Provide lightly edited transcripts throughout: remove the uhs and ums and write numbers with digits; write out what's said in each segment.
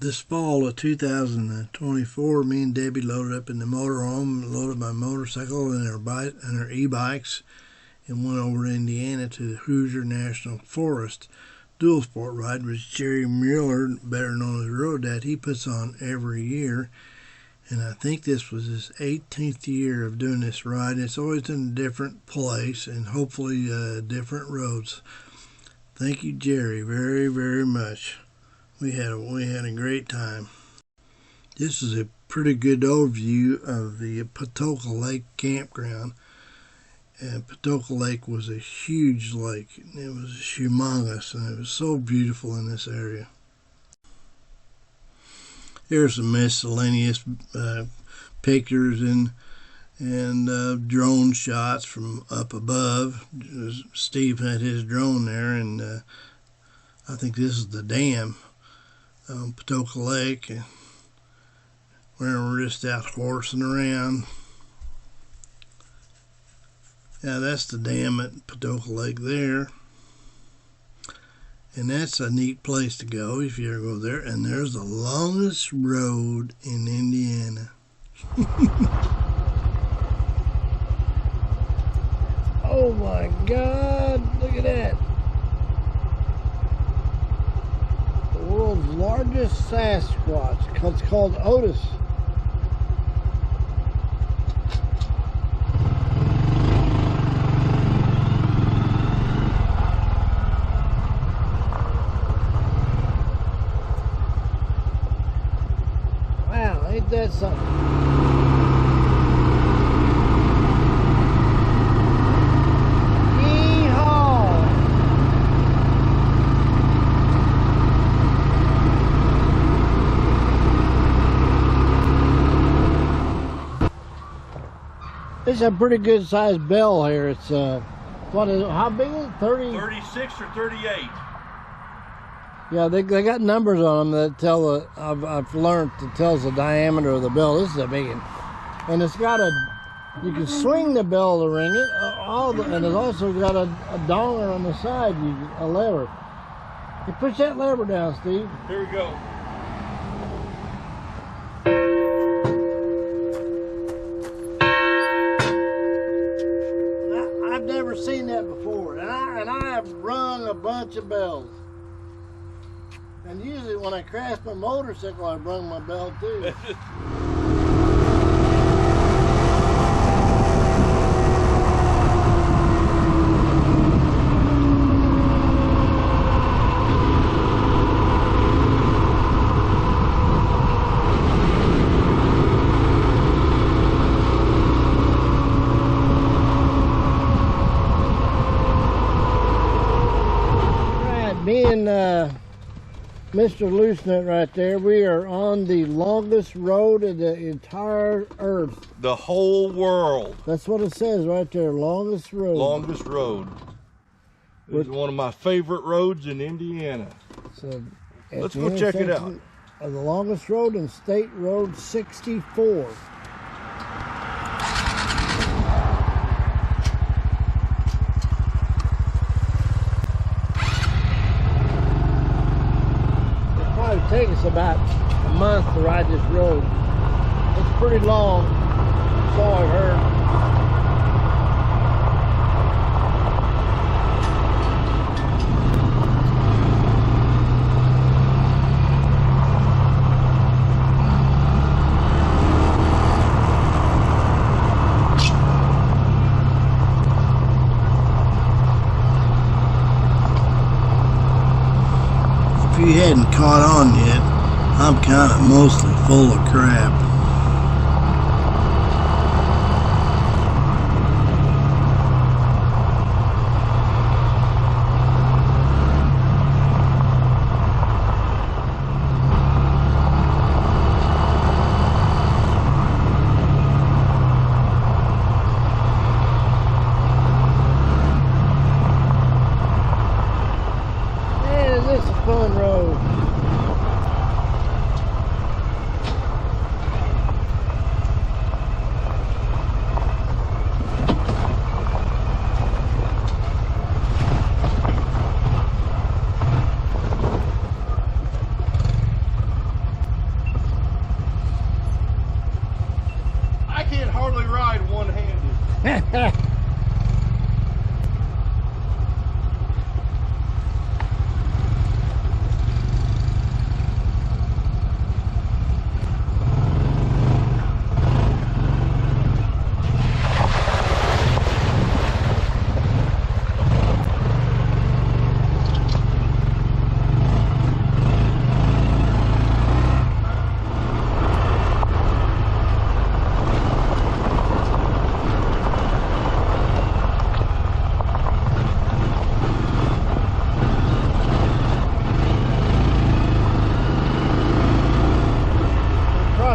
This fall of 2024, me and Debbie loaded up in the motorhome, loaded my motorcycle and her e-bikes, and went over to Indiana to the Hoosier National Forest dual sport ride, which Jerry Mueller, better known as Road Dad, he puts on every year. And I think this was his 18th year of doing this ride. It's always in a different place and hopefully different roads. Thank you, Jerry, very, very much. We had a great time. This is a pretty good overview of the Patoka Lake campground. And Patoka Lake was a huge lake. It was humongous, and it was so beautiful in this area. Here's some miscellaneous pictures and drone shots from up above. Steve had his drone there, and I think this is the dam on Patoka Lake, where we're just out horsing around. Now that's the dam at Patoka Lake there. And that's a neat place to go if you ever go there. And there's the longest road in Indiana. Oh my God, look at that. The world's largest Sasquatch. It's called Otis. Ain't that something? Yee-haw! It's a pretty good sized bell here. It's what is it? How big is it? 36 or 38. Yeah, they got numbers on them that tell the, I've learned, it tells the diameter of the bell. This is a big one. And it's got you can swing the bell to ring it, and it's also got a donger on the side, a lever. You push that lever down, Steve. Here we go. I've never seen that before, and I have rung a bunch of bells. And usually when I crash my motorcycle, I rung my bell too. Right, me and Mr. Loosenut right there, we are on the longest road in the entire earth. The whole world. That's what it says right there, longest road. Longest road. It's one of my favorite roads in Indiana. So let's go check it out. The longest road in State Road 64. Take us about a month to ride this road. It's pretty long, so I've heard. If you hadn't caught on yet, I'm kind of mostly full of crap. Man, is this a fun road.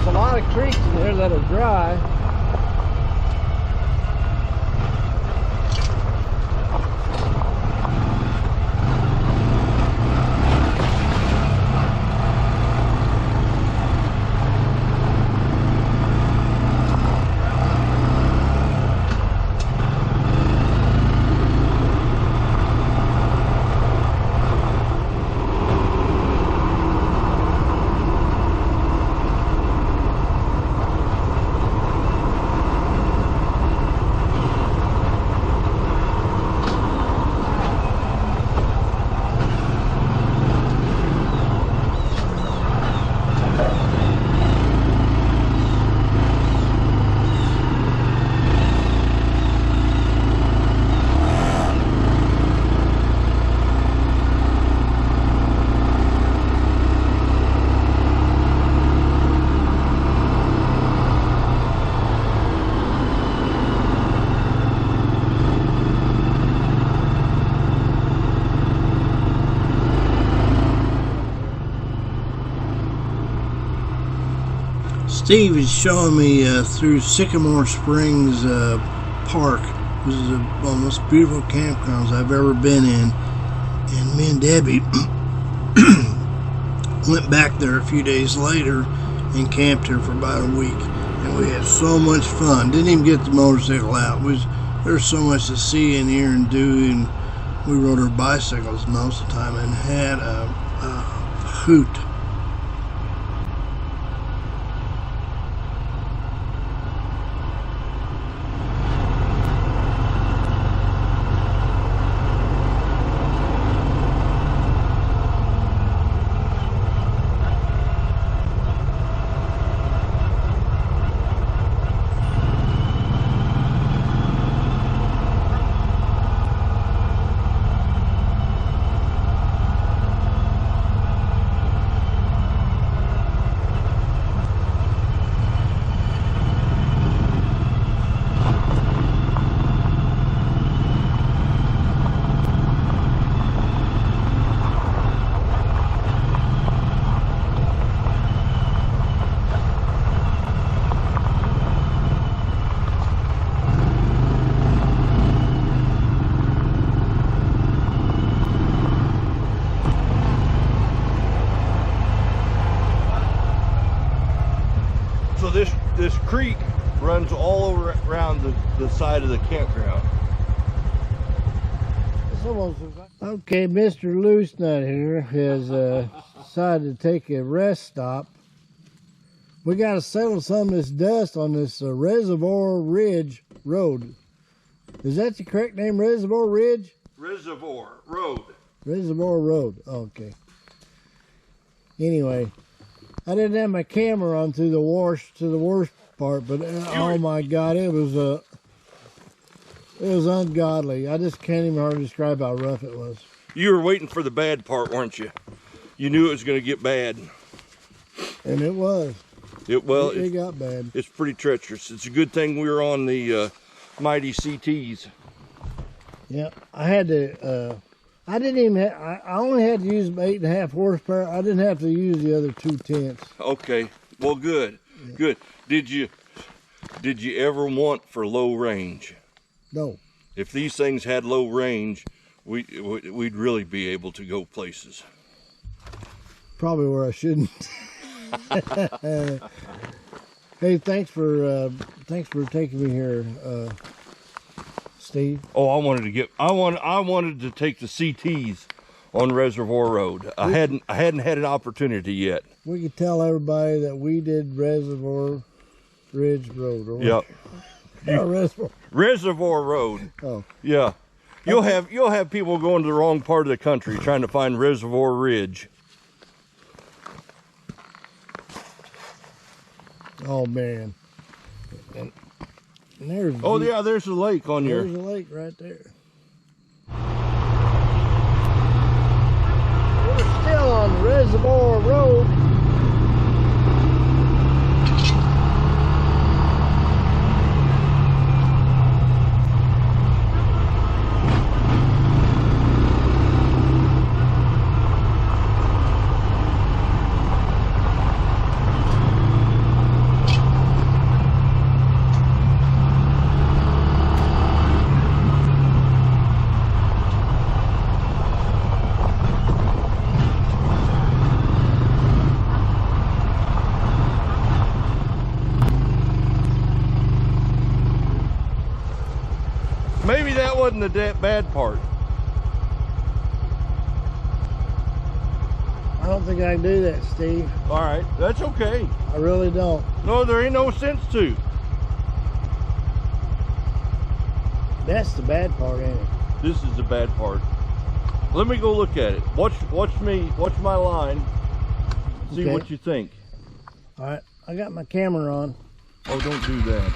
A lot of creeks in there that are dry. Steve is showing me through Sycamore Springs Park. This is one of the most beautiful campgrounds I've ever been in. And me and Debbie went back there a few days later and camped here for about a week. And we had so much fun. Didn't even get the motorcycle out. There's so much to see in here and do. And we rode our bicycles most of the time and had a hoot. So this creek runs all over around the side of the campground. Okay, Mr. Loosenut here has decided to take a rest stop. We got to settle some of this dust on this Reservoir Ridge Road. Is that the correct name, Reservoir Ridge? Reservoir Road. Reservoir Road, okay. Anyway, I didn't have my camera on to the worst part, but oh my God, it was ungodly. I just can't even hardly describe how rough it was. You were waiting for the bad part, weren't you? You knew it was going to get bad. And it was. It got bad. It's pretty treacherous. It's a good thing we were on the mighty CTs. Yeah, I had to. I didn't even. I only had to use 8.5 horsepower. I didn't have to use the other 2/10. Okay. Well, good. Yeah. Good. Did you ever want for low range? No. If these things had low range, we'd really be able to go places. Probably where I shouldn't. Hey, thanks for taking me here, Steve. Oh, I wanted to take the CTs on Reservoir Road. I hadn't had an opportunity yet. We could tell everybody that we did Reservoir Ridge Road. Yep. Oh, Reservoir. Reservoir Road. Oh. Yeah. You'll have people going to the wrong part of the country trying to find Reservoir Ridge. Oh man. And there's there's a lake on your. There's a lake right there. We're still on Reservoir Road. Maybe that wasn't the bad part. I don't think I can do that, Steve. All right, that's okay. I really don't. No, there ain't no sense to. That's the bad part, ain't it? This is the bad part. Let me go look at it. Watch my line. See Okay. what you think. All right, I got my camera on. Oh, don't do that.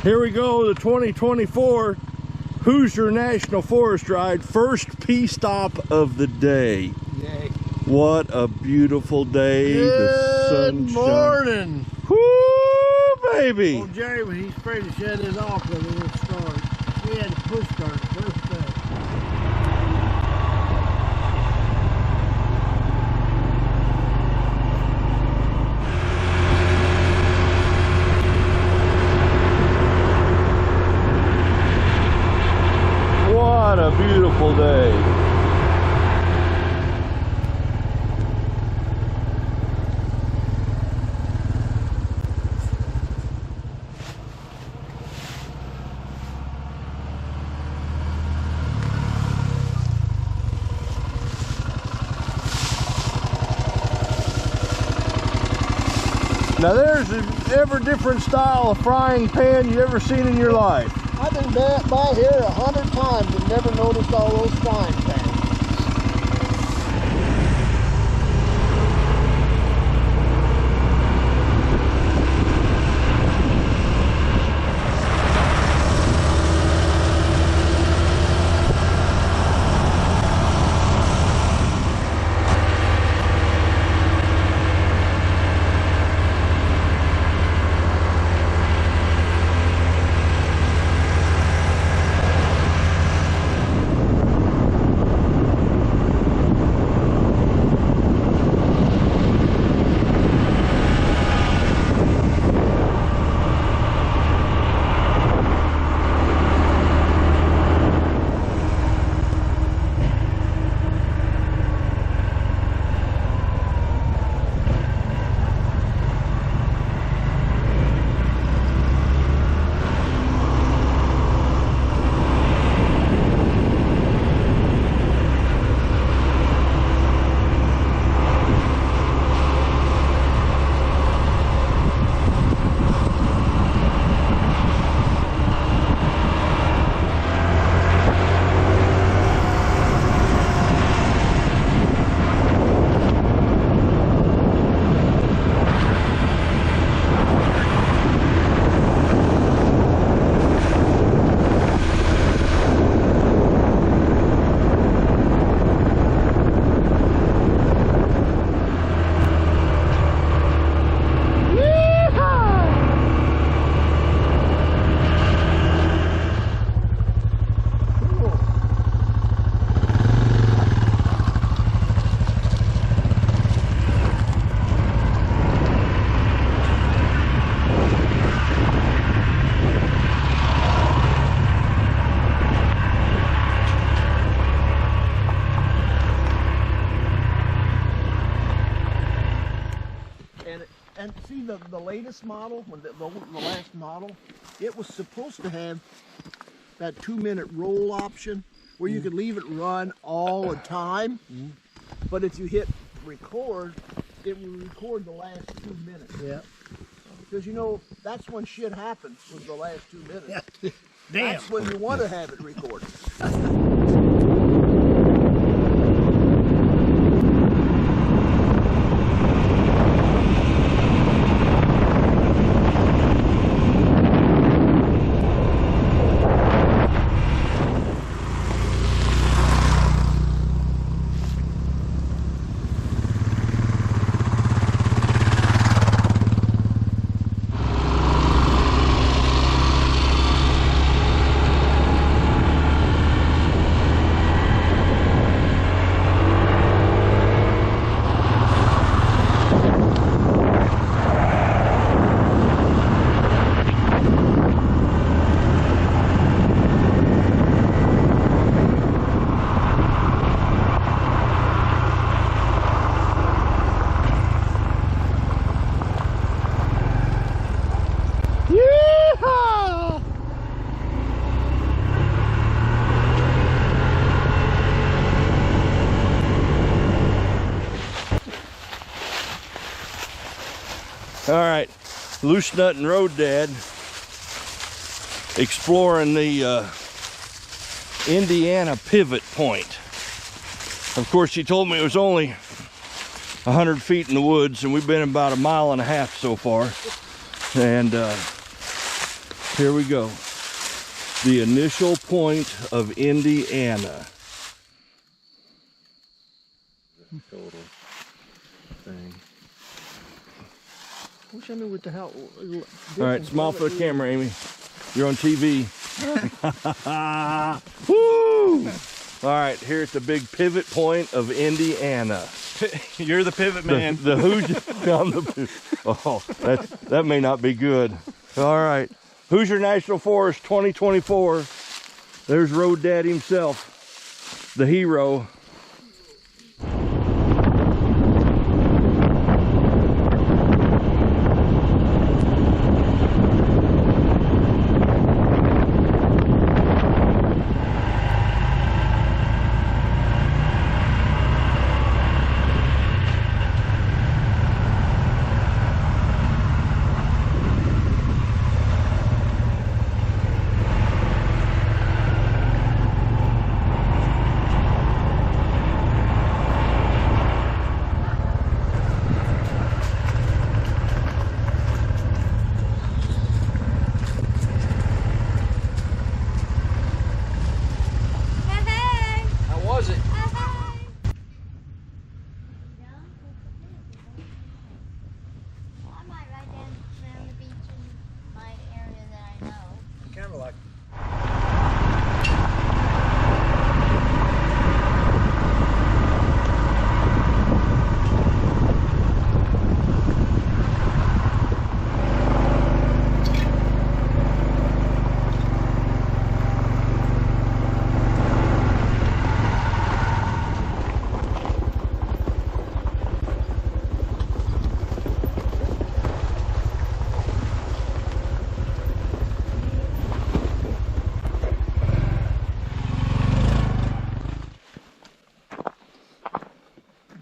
Here we go, the 2024 Hoosier National Forest Ride, first P-stop of the day. Yay. What a beautiful day. The sunshine. Good morning. Woo, baby. Well, Jerry, when he's afraid to shut his off because it won't start. We had to push start first thing. What a beautiful day. Now there's ever different style of frying pan you ever seen in your life. I've been by here 100 times and never noticed all those frying pans. And see the latest model, the last model, it was supposed to have that 2-minute roll option where you could leave it run all the time. But if you hit record, it will record the last 2 minutes. Yeah. Because you know, that's when shit happens, was the last 2 minutes. Yeah. Damn. That's when you want to have it recorded. All right, Loosenut and Road Dad exploring the Indiana pivot point. Of course, she told me it was only 100 feet in the woods, and we've been about 1.5 miles so far. And here we go. The initial point of Indiana. Total thing. Wish I knew what the hell. All right, smile for the camera, Amy. You're on TV. Woo! All right, here's the big pivot point of Indiana. You're the pivot man. The Hoosier. I'm the pivot. Oh, that may not be good. All right, Hoosier National Forest 2024. There's Road Dad himself, the hero.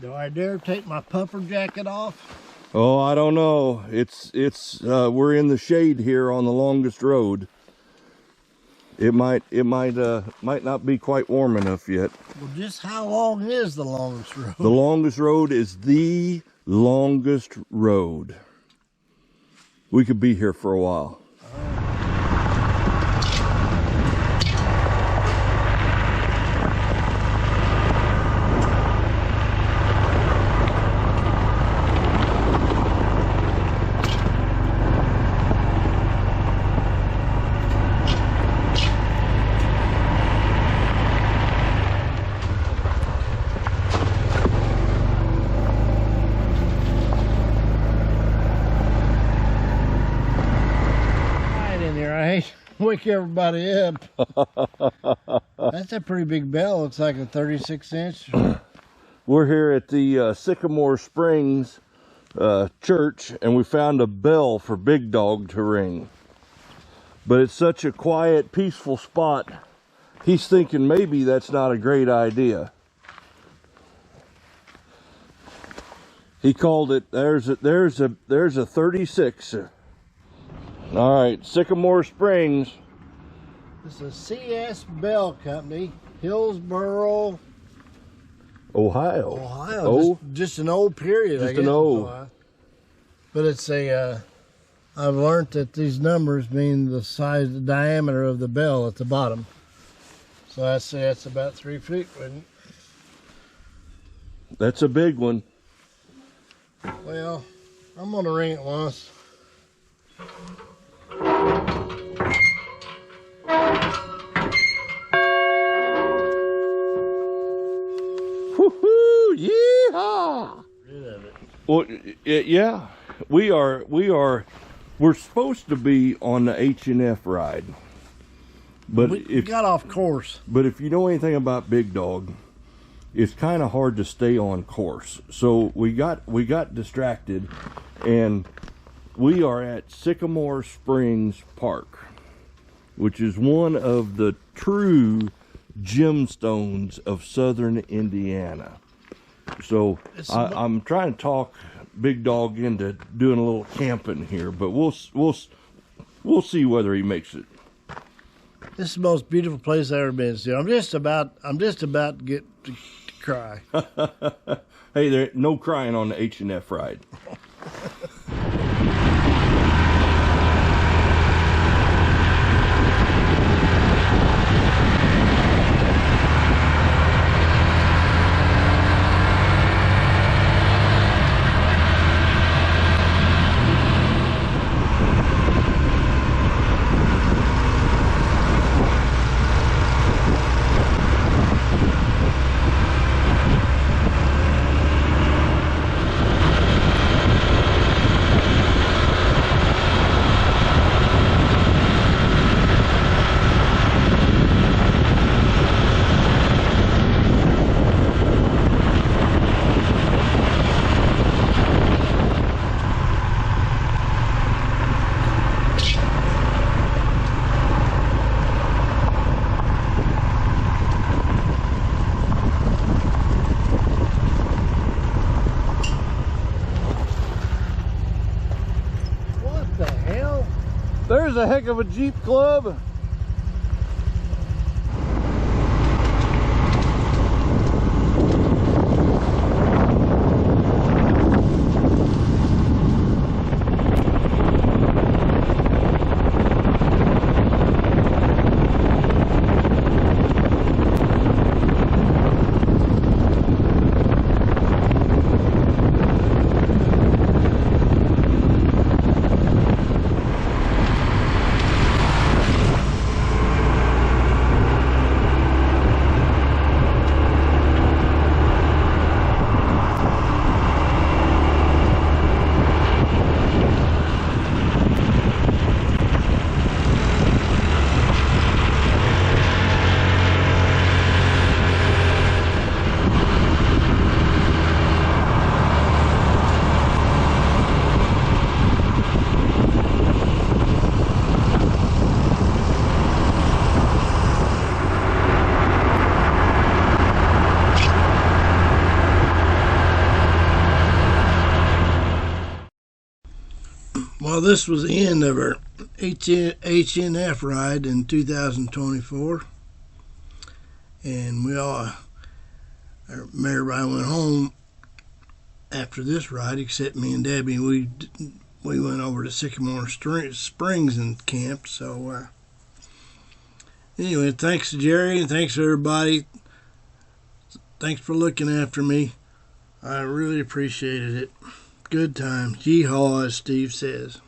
Do I dare take my puffer jacket off? Oh, I don't know. We're in the shade here on the longest road. It might not be quite warm enough yet. Well, just how long is the longest road? The longest road is the longest road. We could be here for a while. Wake everybody up. That's a pretty big bell. Looks like a 36-inch. We're here at the Sycamore Springs church, and we found a bell for Big Dog to ring. But it's such a quiet, peaceful spot, he's thinking maybe that's not a great idea. He called it, there's a 36. All right, Sycamore Springs. This is a CS Bell Company, Hillsboro, Ohio. Ohio. Just an old period, I Just guess. an old. But it's a, I've learned that these numbers mean the size, the diameter of the bell at the bottom. So I say that's about 3 feet, wouldn't it? That's a big one. Well, I'm gonna ring it once. Woohoo! Yeehaw! Rid of it. Well, yeah, we're supposed to be on the H&F ride, but We got off course. But if you know anything about Big Dog, it's kind of hard to stay on course. So we got distracted, and we are at Sycamore Springs Park, which is one of the true gemstones of southern Indiana. So I'm trying to talk Big Dog into doing a little camping here, but we'll see whether he makes it. This is the most beautiful place I've ever been to. I'm just about to get to cry. Hey, there no crying on the H&F ride. There's a heck of a Jeep Club. Well, this was the end of our HNF ride in 2024, and everybody went home after this ride except me and Debbie. We went over to Sycamore Springs and camped. So anyway, thanks to Jerry and thanks to everybody. Thanks for looking after me. I really appreciated it. Good times. Yeehaw, as Steve says.